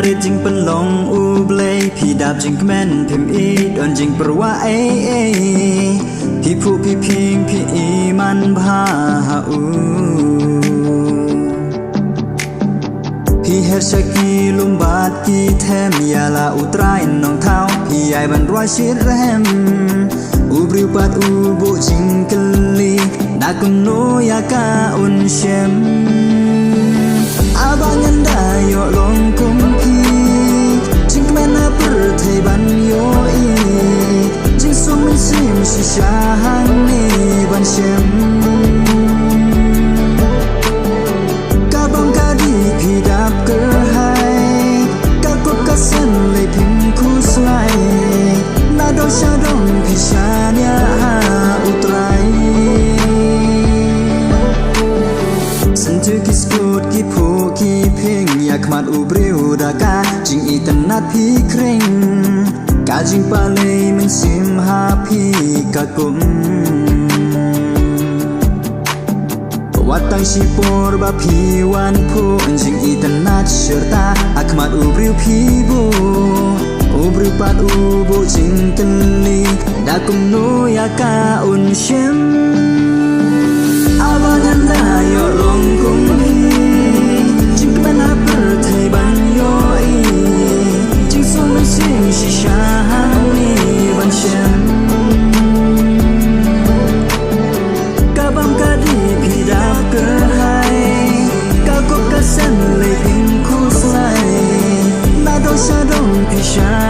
เรียจิงเป็นลงอูเบลพี่ดาบจิงแม่นพิมอีดอนจิงประว่าพี่ผู้พี่พิงพี่อีมันพาอูพี่เฮชกีลุมบาดกีแทมยาลาอุตรายน้องเท้าพี่ใหญ่บันรอยชิดแรมอูบริวปัดอูบุจิงกลีนักโนยากาอุนเชมอาบังยันได้ยอลงกุมพีจิงแม่นาปรเทบันโยอีจิงสุมิซิมชิชาหังนีบันเชมกาบังกาดีพี่ดับเกอร์ไฮกากบกาเซนเลยพิมคูสไลนาดงชาดงพี่ชาเนียหาอุตรายสันทุกิสกูดกิผูกิเพงอยากมัดอุบริวดากาจิงอีตันนัดพี่เคร่งกาจิงปาเลยมันซิมหาพี่กะกุมวัดตั้งชีปอร์บาพี่วันพูจิงอีตันนัดเชิดตาอักมัดอุบริวพี่บูอุบริวปัดอุบุจิงกันลีดากุมโนยากาอุนเชมอาบังยันได้ยอลงกุมพีจิงเป็นอาเปิดให้บันโยอีจิงส่งไม่สิ่งชิชาหังนีบันเชมกาบังกาดีพี่ดาบเกอร์ไฮกากบกาเซนเลยพิงคูสไลนาดงชาดงพี่ชา